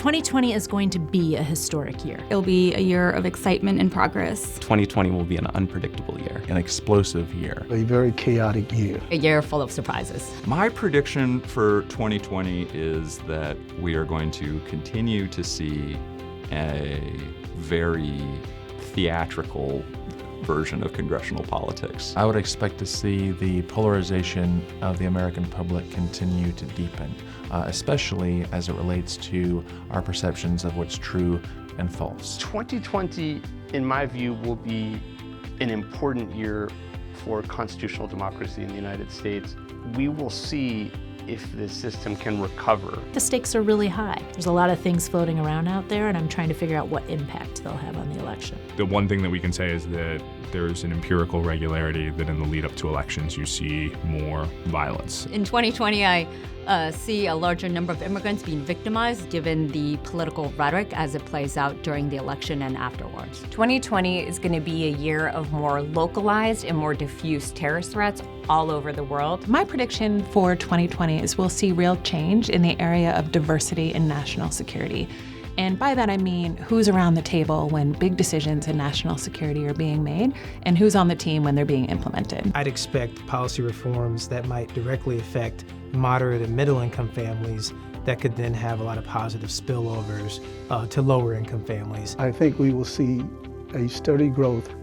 2020 is going to be a historic year. It'll be a year of excitement and progress. 2020 will be an unpredictable year. An explosive year. A very chaotic year. A year full of surprises. My prediction for 2020 is that we are going to continue to see a very theatrical version of congressional politics. I would expect to see the polarization of the American public continue to deepen, especially as it relates to our perceptions of what's true and false. 2020, in my view, will be an important year for constitutional democracy in the United States. We will see if the system can recover. The stakes are really high. There's a lot of things floating around out there, and I'm trying to figure out what impact they'll have on the election. The one thing that we can say is that there's an empirical regularity that in the lead up to elections you see more violence. In 2020, I see a larger number of immigrants being victimized given the political rhetoric as it plays out during the election and afterwards. 2020 is going to be a year of more localized and more diffuse terrorist threats all over the world. My prediction for 2020 is we'll see real change in the area of diversity and national security. And by that I mean who's around the table when big decisions in national security are being made and who's on the team when they're being implemented. I'd expect policy reforms that might directly affect moderate and middle income families that could then have a lot of positive spillovers to lower income families. I think we will see a steady growth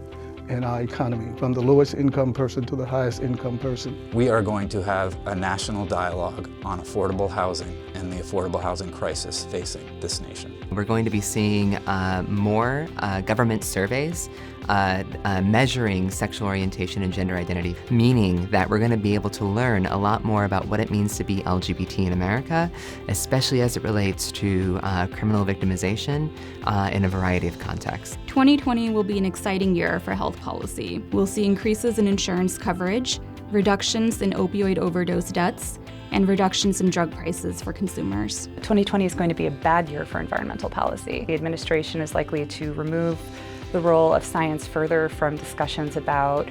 in our economy, from the lowest income person to the highest income person. We are going to have a national dialogue on affordable housing and the affordable housing crisis facing this nation. We're going to be seeing more government surveys measuring sexual orientation and gender identity, meaning that we're going to be able to learn a lot more about what it means to be LGBT in America, especially as it relates to criminal victimization in a variety of contexts. 2020 will be an exciting year for health policy. We'll see increases in insurance coverage, reductions in opioid overdose deaths, and reductions in drug prices for consumers. 2020 is going to be a bad year for environmental policy. The administration is likely to remove the role of science further from discussions about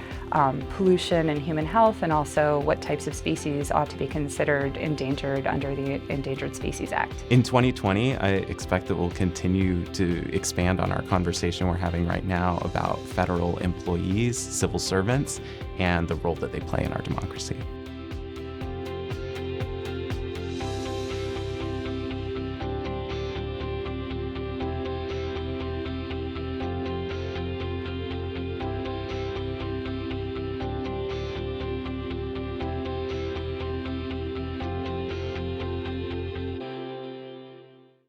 pollution and human health, and also what types of species ought to be considered endangered under the Endangered Species Act. In 2020, I expect that we'll continue to expand on our conversation we're having right now about federal employees, civil servants, and the role that they play in our democracy.